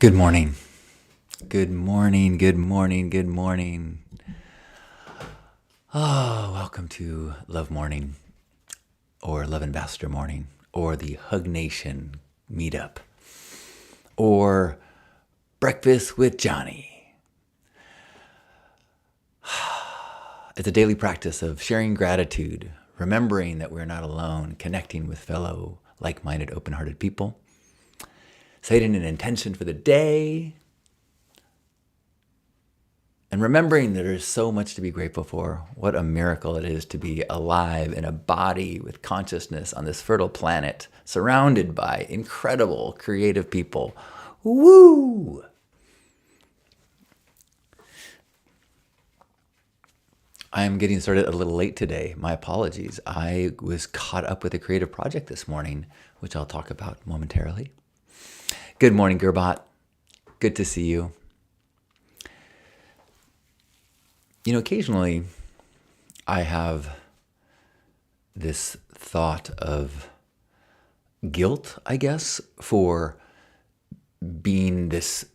Good morning. Good morning. Good morning. Good morning. Oh, welcome to Love Morning or Love Ambassador Morning or the Hug Nation meetup or Breakfast with Johnny. It's a daily practice of sharing gratitude, remembering that we're not alone, connecting with fellow like-minded, open-hearted people, setting an intention for the day, and remembering that there's so much to be grateful for. What a miracle it is to be alive in a body with consciousness on this fertile planet, surrounded by incredible, creative people. Woo! I am getting started a little late today. My apologies. I was caught up with a creative project this morning, which I'll talk about momentarily. Good morning, Gerbot. Good to see you. You know, occasionally I have this thought of guilt, I guess, for being this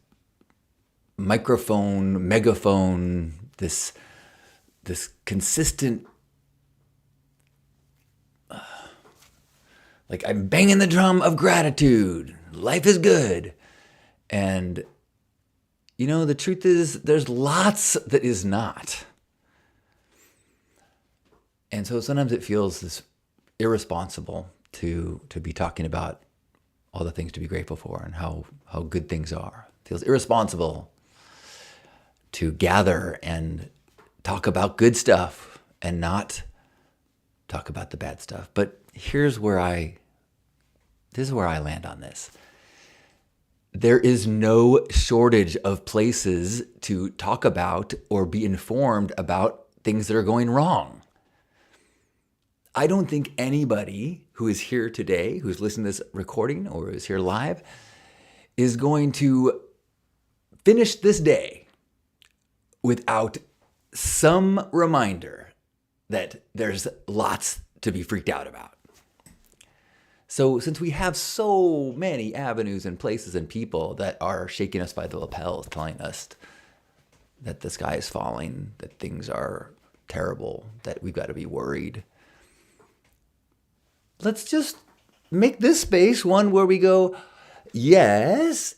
microphone, megaphone, this consistent, like I'm banging the drum of gratitude. Life is good. And you know, the truth is there's lots that is not. And so sometimes it feels this irresponsible to be talking about all the things to be grateful for and how good things are. It feels irresponsible to gather and talk about good stuff and not talk about the bad stuff. But here's where I land on this. There is no shortage of places to talk about or be informed about things that are going wrong. I don't think anybody who is here today, who's listening to this recording or is here live, is going to finish this day without some reminder that there's lots to be freaked out about. So since we have so many avenues and places and people that are shaking us by the lapels, telling us that the sky is falling, that things are terrible, that we've got to be worried, let's just make this space one where we go, yes,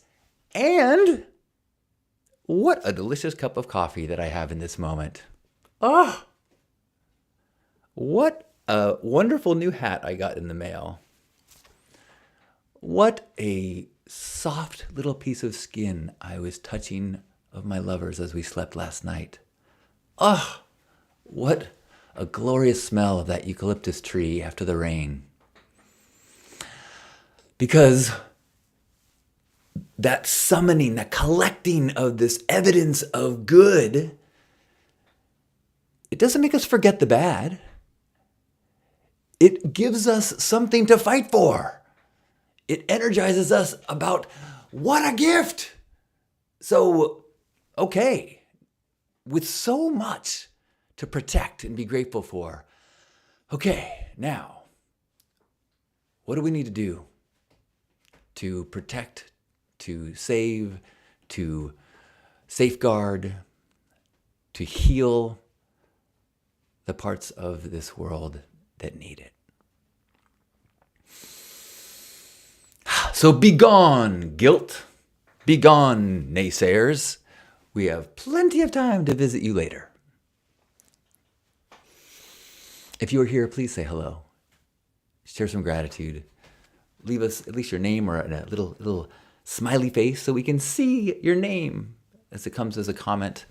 and what a delicious cup of coffee that I have in this moment. Oh, what a wonderful new hat I got in the mail. What a soft little piece of skin I was touching of my lovers as we slept last night. Oh, what a glorious smell of that eucalyptus tree after the rain. Because that summoning, that collecting of this evidence of good, it doesn't make us forget the bad. It gives us something to fight for. It energizes us about what a gift. So, okay, with so much to protect and be grateful for, okay, now, what do we need to do to protect, to save, to safeguard, to heal the parts of this world that need it? So be gone, guilt. Be gone, naysayers. We have plenty of time to visit you later. If you are here, please say hello. Share some gratitude. Leave us at least your name or a little smiley face so we can see your name as it comes as a comment,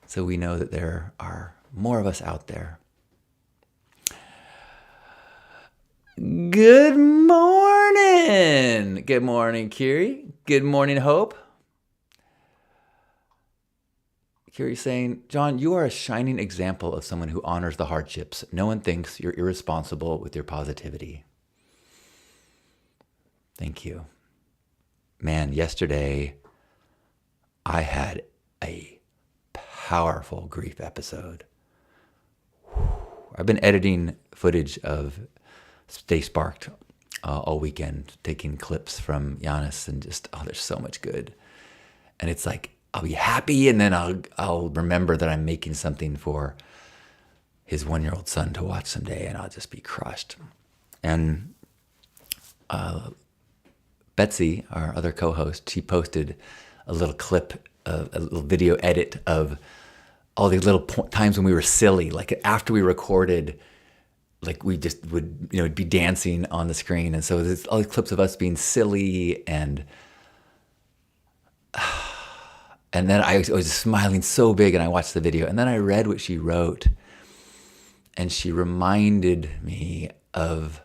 so we know that there are more of us out there. Good morning. Good morning, Kiri. Good morning, Hope. Kiri's saying, John, you are a shining example of someone who honors the hardships. No one thinks you're irresponsible with your positivity. Thank you. Man, yesterday I had a powerful grief episode. I've been editing footage of Stay Sparked all weekend, taking clips from Giannis, and just, there's so much good. And it's like, I'll be happy, and then I'll remember that I'm making something for his 1-year-old son to watch someday, and I'll just be crushed. And Betsy, our other co-host, she posted a little clip, a little video edit of all these little times when we were silly, like after we recorded, like we just would, be dancing on the screen. And so there's all these clips of us being silly, and then I was smiling so big, and I watched the video, and then I read what she wrote, and she reminded me of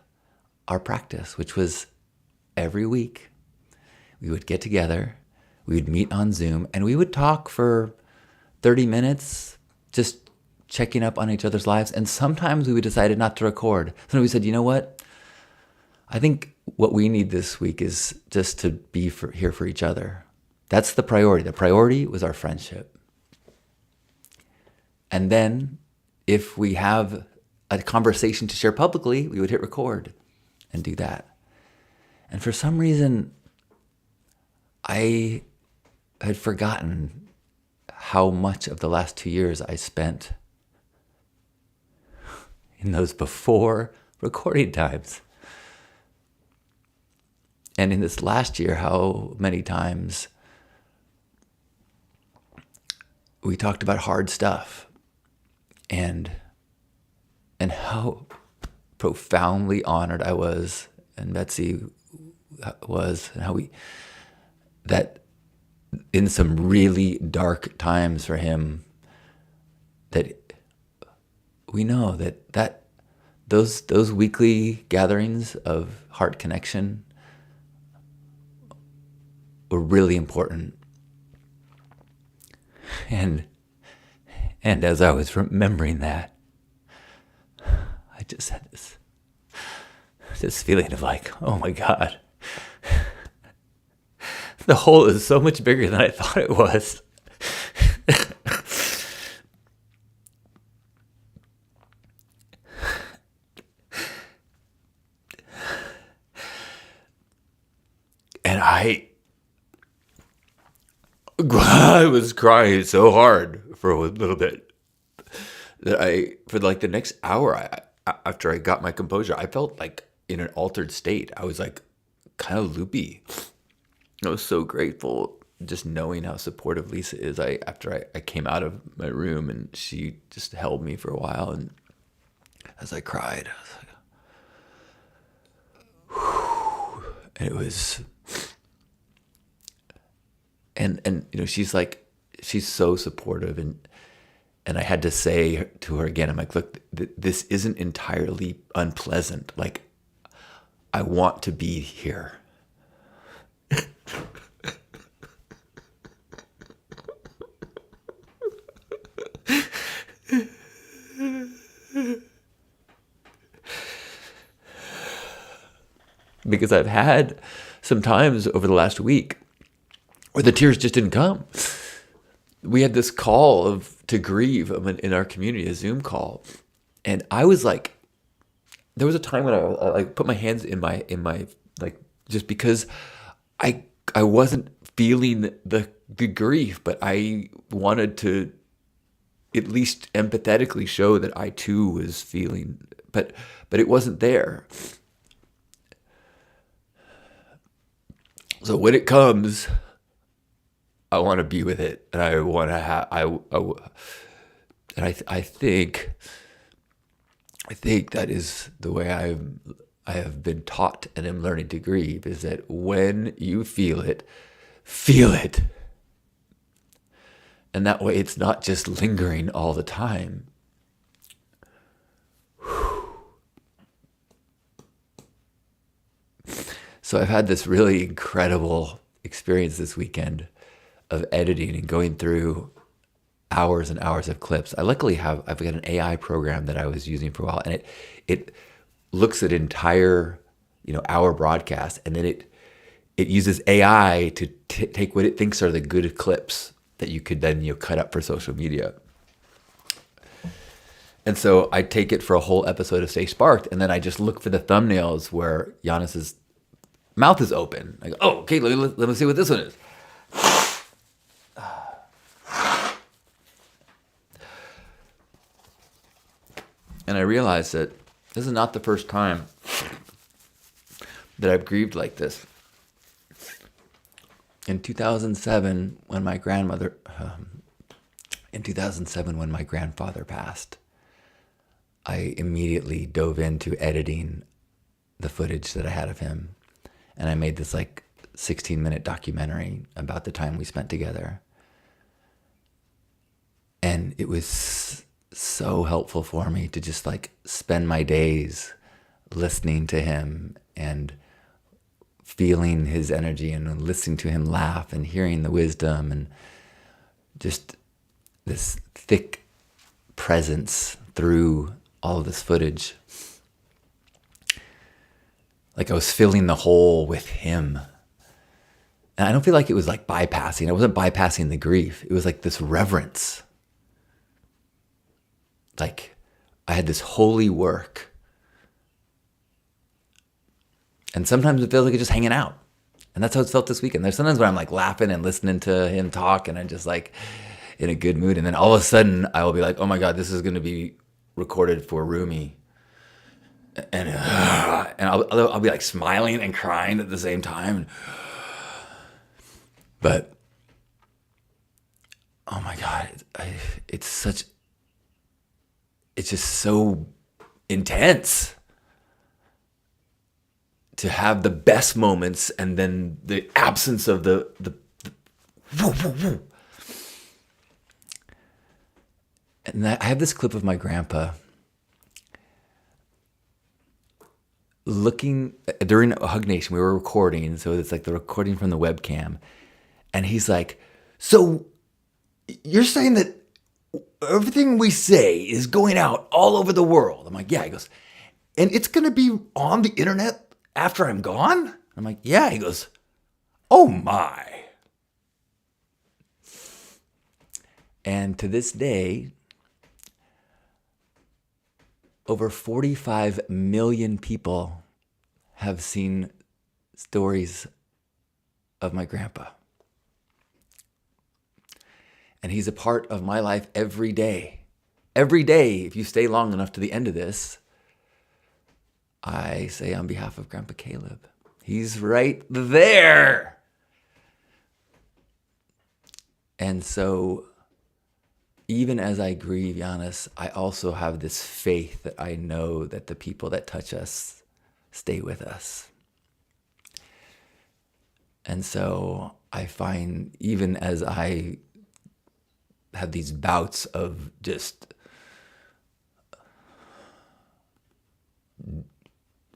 our practice, which was every week we would get together, we would meet on Zoom, and we would talk for 30 minutes, just checking up on each other's lives. And sometimes we decided not to record. Sometimes we said, you know what? I think what we need this week is just to be here for each other. That's the priority. The priority was our friendship. And then if we have a conversation to share publicly, we would hit record and do that. And for some reason, I had forgotten how much of the last 2 years I spent in those before recording times. And in this last year, how many times we talked about hard stuff, and how profoundly honored I was, and Betsy was, and how that in some really dark times for him, that we know that those weekly gatherings of heart connection were really important. And as I was remembering that, I just had this feeling of like, oh my God, the hole is so much bigger than I thought it was. And I was crying so hard for a little bit that for like the next hour, after I got my composure, I felt like in an altered state. I was like kind of loopy. I was so grateful just knowing how supportive Lisa is. After I came out of my room, and she just held me for a while, and as I cried, I was like, whew. And it was, and she's so supportive, and I had to say to her again, I'm like, look, this isn't entirely unpleasant. Like, I want to be here. Because I've had some times over the last week where the tears just didn't come. We had this call to grieve in our community, a Zoom call, and I was like, there was a time when I like put my hands in my like, just because I wasn't feeling the grief, but I wanted to at least empathetically show that I too was feeling, but it wasn't there. So when it comes, I want to be with it, and I want to have. And I think that is the way I have been taught and am learning to grieve, is that when you feel it, and that way it's not just lingering all the time. So I've had this really incredible experience this weekend of editing and going through hours and hours of clips. I've got an AI program that I was using for a while, and it looks at entire, hour broadcast, and then it uses AI to take what it thinks are the good clips that you could then cut up for social media. And so I take it for a whole episode of Stay Sparked, and then I just look for the thumbnails where Giannis's mouth is open. I go, oh, okay, let me see what this one is. And I realized that this is not the first time that I've grieved like this. In 2007, when my grandfather passed, I immediately dove into editing the footage that I had of him. And I made this like 16-minute documentary about the time we spent together. And it was so helpful for me to just like spend my days listening to him and feeling his energy and listening to him laugh and hearing the wisdom and just this thick presence through all of this footage. Like I was filling the hole with him. And I don't feel like it was like bypassing. I wasn't bypassing the grief. It was like this reverence. Like I had this holy work. And sometimes it feels like it's just hanging out. And that's how it felt this weekend. There's sometimes when I'm like laughing and listening to him talk and I'm just like in a good mood. And then all of a sudden I will be like, oh my God, this is going to be recorded for Rumi. And I'll be like smiling and crying at the same time. But, oh my God, it's just so intense to have the best moments and then the absence of the woo, woo, woo. And I have this clip of my grandpa looking during Hug Nation. We were recording, so it's like the recording from the webcam. And he's like, so you're saying that everything we say is going out all over the world? I'm like, yeah. He goes, and it's going to be on the internet after I'm gone? I'm like, yeah. He goes, oh my. And to this day, over 45 million people have seen stories of my grandpa. And he's a part of my life every day. Every day, if you stay long enough to the end of this, I say on behalf of Grandpa Caleb, he's right there. And so even as I grieve Giannis, I also have this faith that I know that the people that touch us stay with us. And so I find even as I have these bouts of just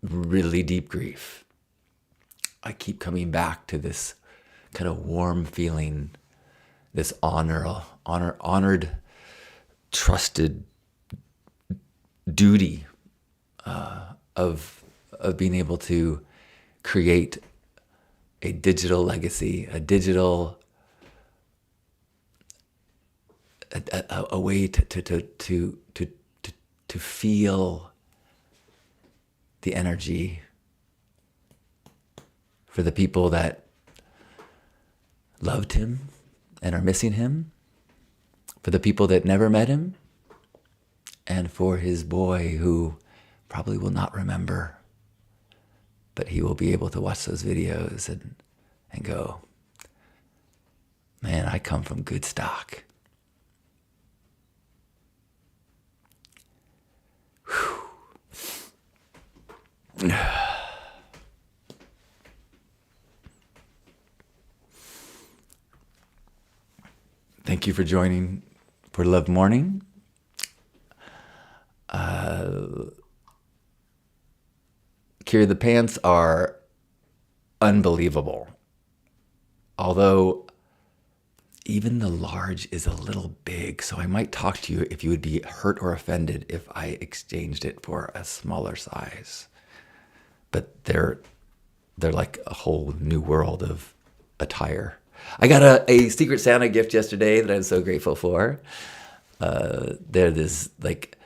really deep grief, I keep coming back to this kind of warm feeling, this honored, trusted duty of being able to create a digital legacy, a way to feel the energy for the people that loved him and are missing him, for the people that never met him, and for his boy who probably will not remember, but he will be able to watch those videos and go, man, I come from good stock. Thank you for joining for Love Morning. Kira, the pants are unbelievable. Although even the large is a little big, so I might talk to you if you would be hurt or offended if I exchanged it for a smaller size. But they're like a whole new world of attire. I got a Secret Santa gift yesterday that I'm so grateful for. They're this like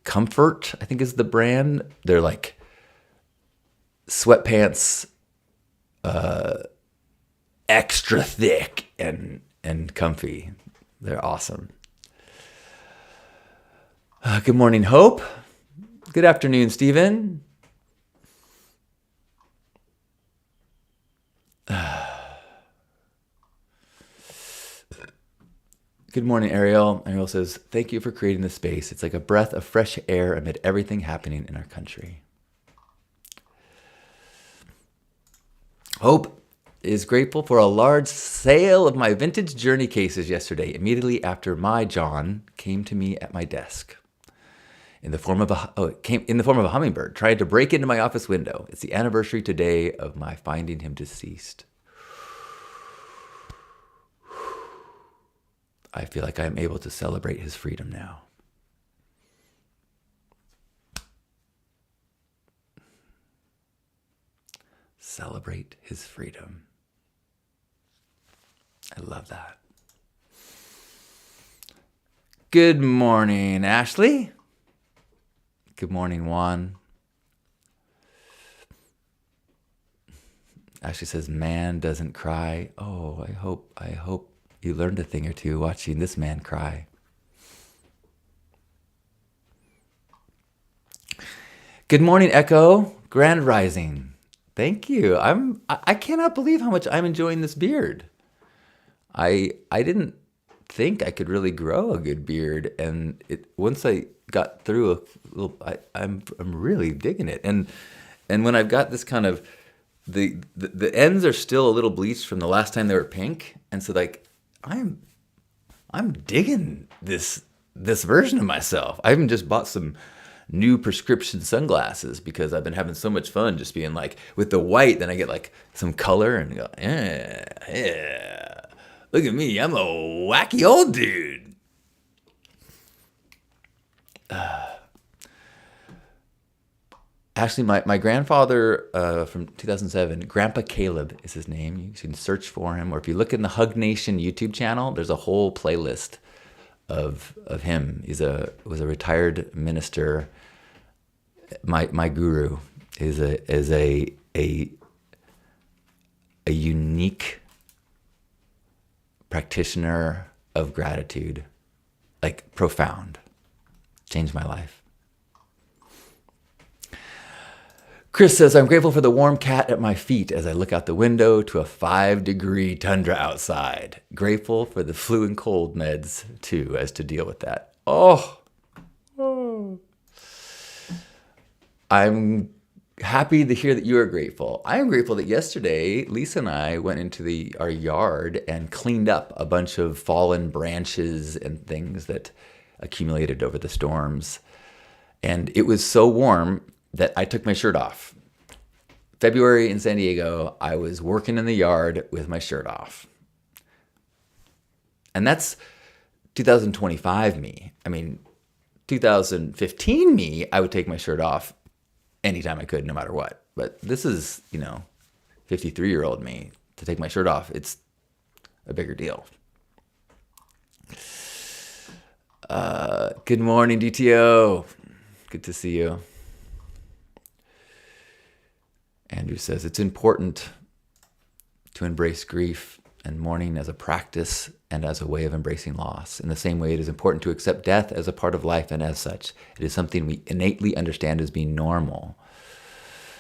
Comfort, I think is the brand. They're like sweatpants, extra thick and comfy. They're awesome. Good morning, Hope. Good afternoon, Stephen. Good morning, Ariel. Ariel says, thank you for creating this space. It's like a breath of fresh air amid everything happening in our country. Hope is grateful for a large sale of my vintage Journey cases yesterday, immediately after my John came to me at my desk. In the form of a hummingbird, tried to break into my office window. It's the anniversary today of my finding him deceased. I feel like I am able to celebrate his freedom now. Celebrate his freedom. I love that. Good morning, Ashley. Good morning, Juan. Ashley says, man doesn't cry. Oh, I hope you learned a thing or two watching this man cry. Good morning, Echo. Grand Rising. Thank you. I cannot believe how much I'm enjoying this beard. I didn't think I could really grow a good beard, and once I got through a little, I'm really digging it. And when I've got this kind of the ends are still a little bleached from the last time they were pink, and so like I'm digging this version of myself. I even just bought some new prescription sunglasses because I've been having so much fun just being like with the white. Then I get like some color and go, yeah. Look at me, I'm a wacky old dude. Actually, my grandfather from 2007, Grandpa Caleb is his name. You can search for him. Or if you look in the Hug Nation YouTube channel, there's a whole playlist of him. Was a retired minister. My guru is a unique practitioner of gratitude, like profound. Changed my life. Chris says, I'm grateful for the warm cat at my feet as I look out the window to a 5-degree tundra outside. Grateful for the flu and cold meds, too, as to deal with that. Oh. I'm happy to hear that you are grateful. I am grateful that yesterday, Lisa and I went into our yard and cleaned up a bunch of fallen branches and things that accumulated over the storms. And it was so warm that I took my shirt off. February in San Diego, I was working in the yard with my shirt off. And that's 2025 me. I mean, 2015 me, I would take my shirt off anytime I could, no matter what. But this is, 53-year-old me. To take my shirt off, it's a bigger deal. Good morning, DTO. Good to see you. Andrew says, it's important to embrace grief and mourning as a practice and as a way of embracing loss. In the same way, it is important to accept death as a part of life, and as such, it is something we innately understand as being normal.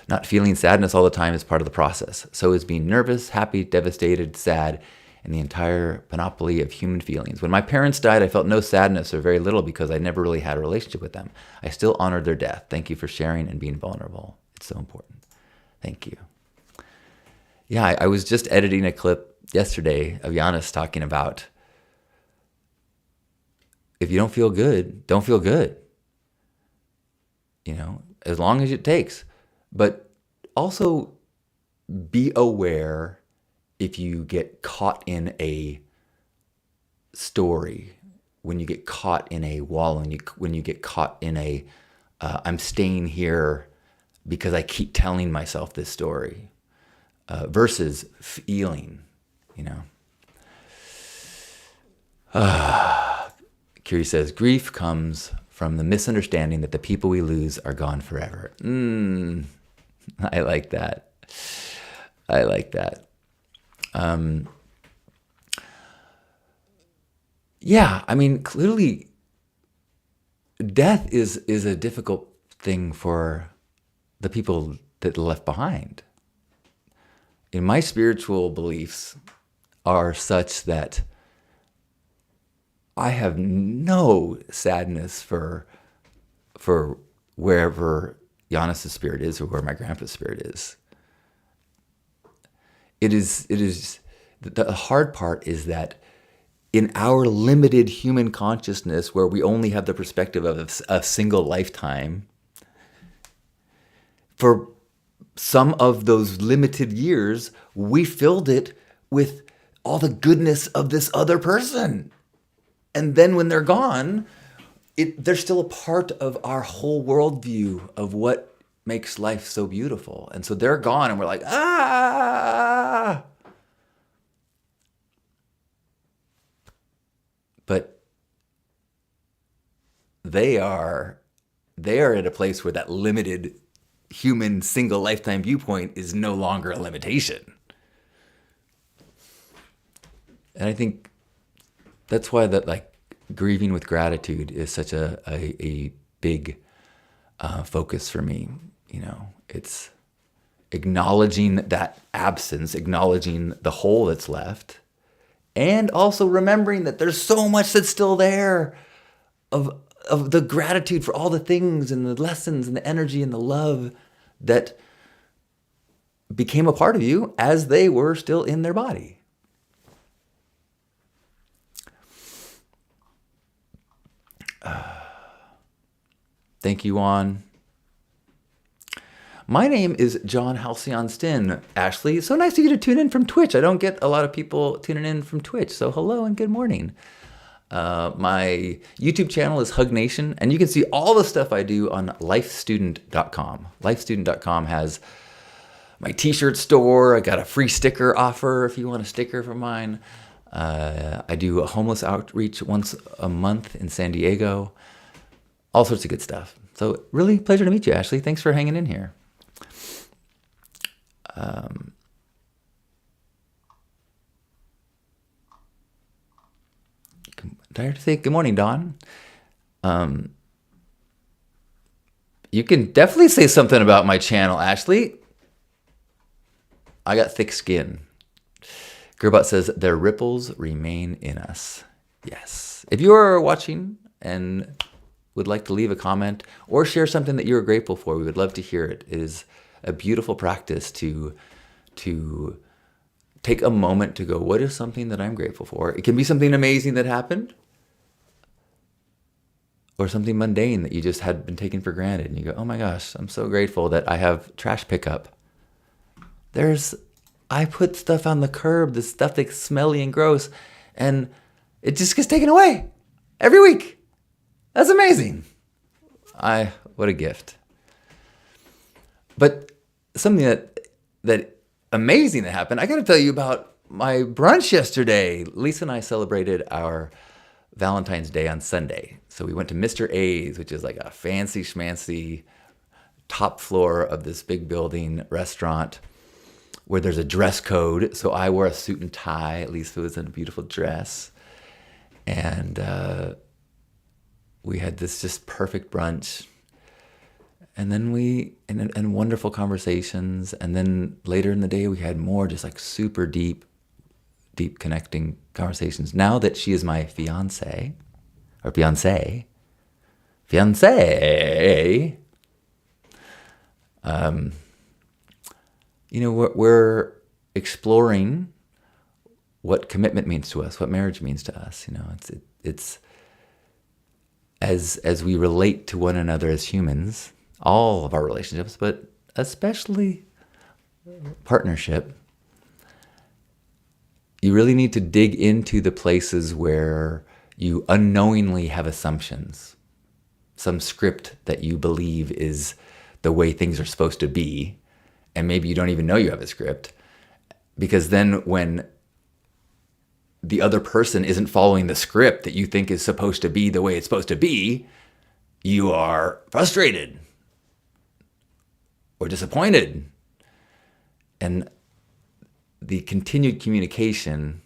Not feeling sadness all the time is part of the process. So is being nervous, happy, devastated, sad, and the entire panoply of human feelings. When my parents died, I felt no sadness or very little because I never really had a relationship with them. I still honored their death. Thank you for sharing and being vulnerable. It's so important. Thank you. Yeah, I was just editing a clip yesterday of Giannis talking about if you don't feel good, don't feel good. As long as it takes. But also be aware if you get caught in a story, when you get caught in a wall, when you get caught in a I'm staying here because I keep telling myself this story, versus feeling, Curie says, grief comes from the misunderstanding that the people we lose are gone forever. I like that. I like that. Yeah, I mean, clearly, death is a difficult thing for the people that are left behind. In my spiritual beliefs are such that I have no sadness for wherever Giannis' spirit is or where my grandpa's spirit is. It is the hard part is that in our limited human consciousness, where we only have the perspective of a single lifetime, for some of those limited years, we filled it with all the goodness of this other person. And then when they're gone, they're still a part of our whole worldview of what makes life so beautiful. And so they're gone and we're like, ah! But they are at a place where that limited human single lifetime viewpoint is no longer a limitation. And I think that's why that grieving with gratitude is such a big focus for me. It's acknowledging that absence, acknowledging the hole that's left, and also remembering that there's so much that's still there of the gratitude for all the things and the lessons and the energy and the love that became a part of you as they were still in their body. Thank you, Juan. My name is John Halcyon Stinn. Ashley, so nice of you to tune in from Twitch. I don't get a lot of people tuning in from Twitch, so hello and good morning. My YouTube channel is Hug Nation, and you can see all the stuff I do on lifestudent.com. Lifestudent.com has my t-shirt store. I got a free sticker offer if you want a sticker for mine. I do a homeless outreach once a month in San Diego. All sorts of good stuff. So really pleasure to meet you, Ashley. Thanks for hanging in here. Did I say good morning, Dawn? You can definitely say something about my channel, Ashley. I got thick skin. Gerbot says, their ripples remain in us. Yes. If you are watching and would like to leave a comment or share something that you're grateful for, we would love to hear it. It is a beautiful practice to take a moment to go, what is something that I'm grateful for? It can be something amazing that happened or something mundane that you just had been taken for granted. And you go, oh my gosh, I'm so grateful that I have trash pickup. I put stuff on the curb, this stuff that's smelly and gross, and it just gets taken away every week. That's amazing. What a gift. But something that amazing that happened, I got to tell you about my brunch yesterday. Lisa and I celebrated our Valentine's Day on Sunday. So we went to Mr. A's, which is like a fancy schmancy top floor of this big building restaurant where there's a dress code. So I wore a suit and tie. Lisa was in a beautiful dress. And we had this just perfect brunch. And then and wonderful conversations. And then later in the day, we had more just like super deep connecting conversations. Now that she is my fiance, we're exploring what commitment means to us, what marriage means to us. It's as we relate to one another as humans, all of our relationships, but especially partnership, you really need to dig into the places where you unknowingly have assumptions, some script that you believe is the way things are supposed to be, and maybe you don't even know you have a script, because then when the other person isn't following the script that you think is supposed to be the way it's supposed to be, you are frustrated or disappointed. And the continued communication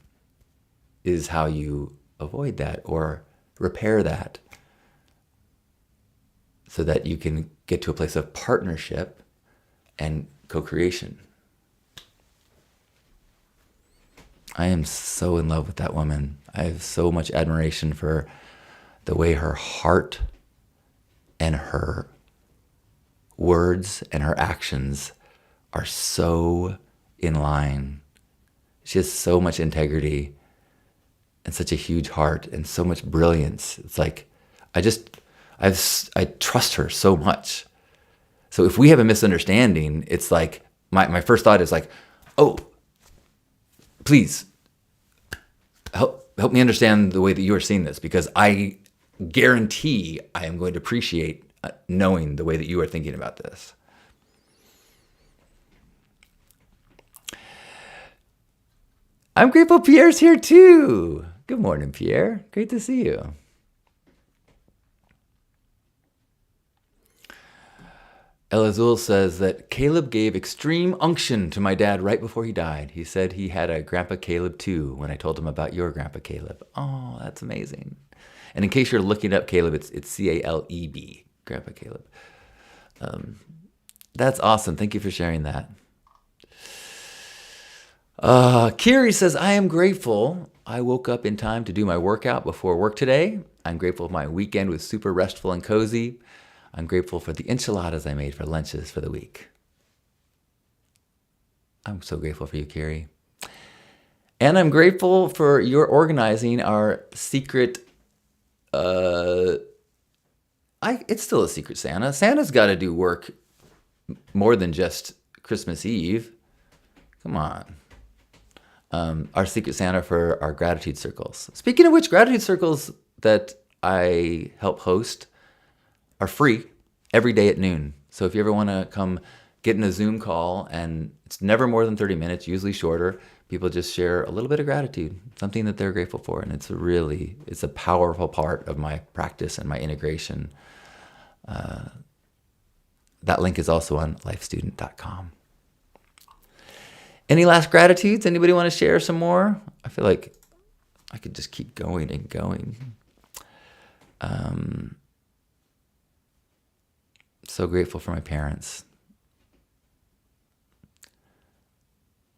is how you avoid that or repair that so that you can get to a place of partnership and co-creation. I am so in love with that woman. I have so much admiration for the way her heart and her words and her actions are so in line. She has so much integrity and such a huge heart and so much brilliance. It's like, I trust her so much. So if we have a misunderstanding, it's like, my first thought is like, oh, please help me understand the way that you are seeing this, because I guarantee I am going to appreciate knowing the way that you are thinking about this. I'm grateful Pierre's here too. Good morning, Pierre. Great to see you. El Azul says that Caleb gave extreme unction to my dad right before he died. He said he had a Grandpa Caleb too when I told him about your Grandpa Caleb. Oh, that's amazing. And in case you're looking up Caleb, it's Caleb, Grandpa Caleb. That's awesome. Thank you for sharing that. Kiri says, I am grateful I woke up in time to do my workout before work today. I'm grateful my weekend was super restful and cozy. I'm grateful for the enchiladas I made for lunches for the week. I'm so grateful for you, Kiri. And I'm grateful for your organizing our secret, it's still a secret Santa. Santa's got to do work more than just Christmas Eve. Come on. Our secret Santa for our gratitude circles. Speaking of which, gratitude circles that I help host are free every day at noon. So if you ever want to come get in a Zoom call, and it's never more than 30 minutes, usually shorter, people just share a little bit of gratitude, something that they're grateful for. And it's a powerful part of my practice and my integration. That link is also on lifestudent.com. Any last gratitudes? Anybody want to share some more? I feel like I could just keep going and going. So grateful for my parents.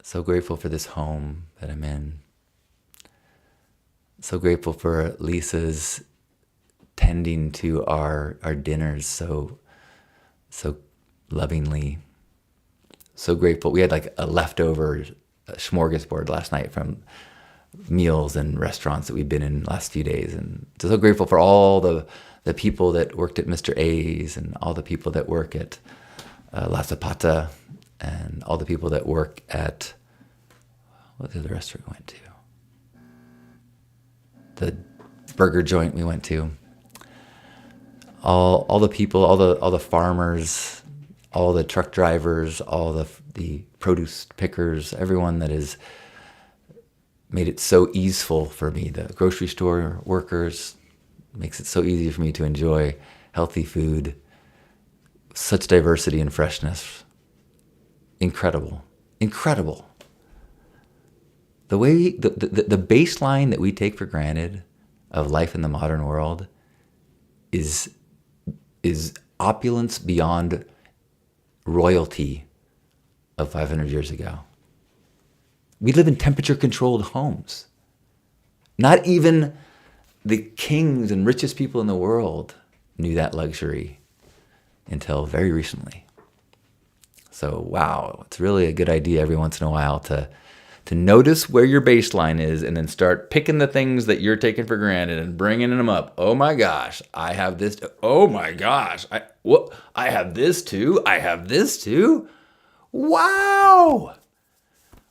So grateful for this home that I'm in. So grateful for Lisa's tending to our dinners so lovingly. So grateful. We had like a leftover smorgasbord last night from meals and restaurants that we've been in the last few days. And so grateful for all the people that worked at Mr. A's and all the people that work at La Zapata and all the people that work at, what was the restaurant we went to? The burger joint we went to. All the people, all the farmers, all the truck drivers, all the produce pickers, everyone that has made it so easeful for me. The grocery store workers makes it so easy for me to enjoy healthy food. Such diversity and freshness. Incredible. Incredible. The way the baseline that we take for granted of life in the modern world is opulence beyond royalty of 500 years ago. We live in temperature-controlled homes. Not even the kings and richest people in the world knew that luxury until very recently. So, wow, it's really a good idea every once in a while to notice where your baseline is and then start picking the things that you're taking for granted and bringing them up. Oh my gosh, I have this. Oh my gosh, I have this too. I have this too. Wow.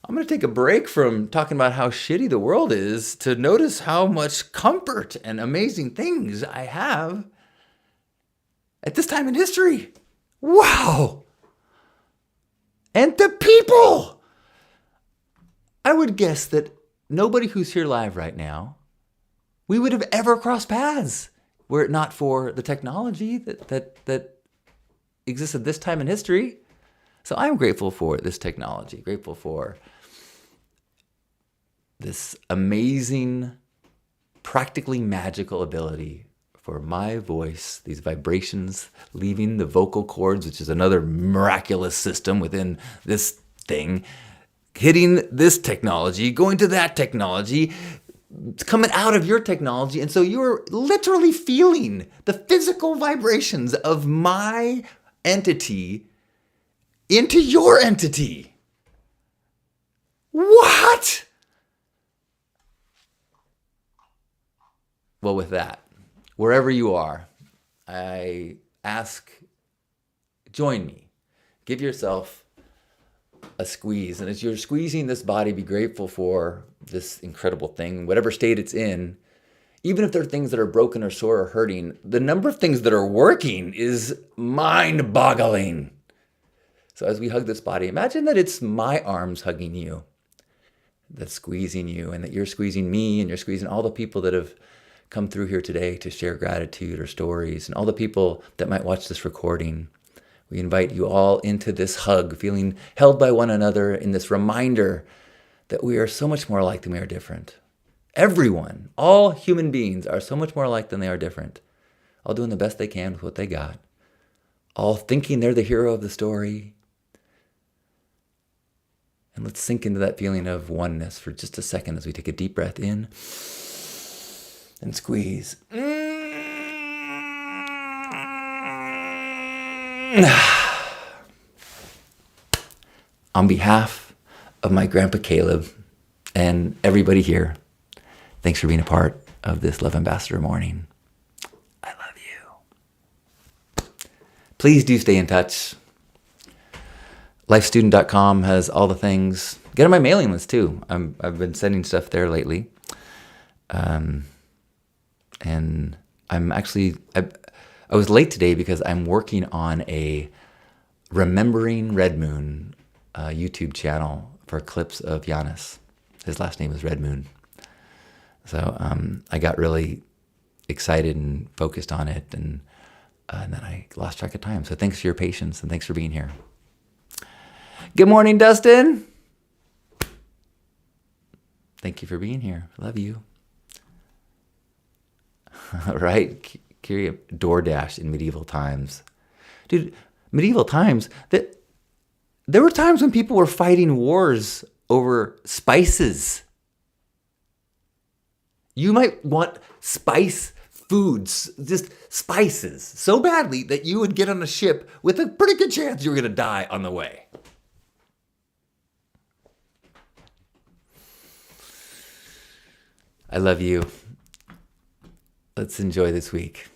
I'm going to take a break from talking about how shitty the world is to notice how much comfort and amazing things I have at this time in history. Wow. And the people. I would guess that nobody who's here live right now, we would have ever crossed paths were it not for the technology that exists at this time in history. So I'm grateful for this technology, grateful for this amazing, practically magical ability for my voice, these vibrations leaving the vocal cords, which is another miraculous system within this thing, hitting this technology, going to that technology, it's coming out of your technology. And so you're literally feeling the physical vibrations of my entity into your entity. What? Well, with that, wherever you are, I ask, join me. Give yourself a squeeze. And as you're squeezing this body, be grateful for this incredible thing, whatever state it's in. Even if there are things that are broken or sore or hurting, the number of things that are working is mind-boggling. So as we hug this body, imagine that it's my arms hugging you, that's squeezing you, and that you're squeezing me, and you're squeezing all the people that have come through here today to share gratitude or stories, and all the people that might watch this recording. We invite you all into this hug, feeling held by one another in this reminder that we are so much more alike than we are different. Everyone, all human beings are so much more alike than they are different. All doing the best they can with what they got. All thinking they're the hero of the story. And let's sink into that feeling of oneness for just a second as we take a deep breath in and squeeze. On behalf of my Grandpa Caleb and everybody here, thanks for being a part of this Love Ambassador morning. I love you. Please do stay in touch. Lifestudent.com has all the things. Get on my mailing list too. I've been sending stuff there lately. And I'm actually, I was late today because I'm working on a Remembering Red Moon YouTube channel for clips of Giannis. His last name is Red Moon. So I got really excited and focused on it, and then I lost track of time. So thanks for your patience, and thanks for being here. Good morning, Dustin. Thank you for being here. Love you. All right, DoorDash in medieval times. Dude, medieval times, there were times when people were fighting wars over spices. You might want spice foods, just spices, so badly that you would get on a ship with a pretty good chance you were going to die on the way. I love you. Let's enjoy this week.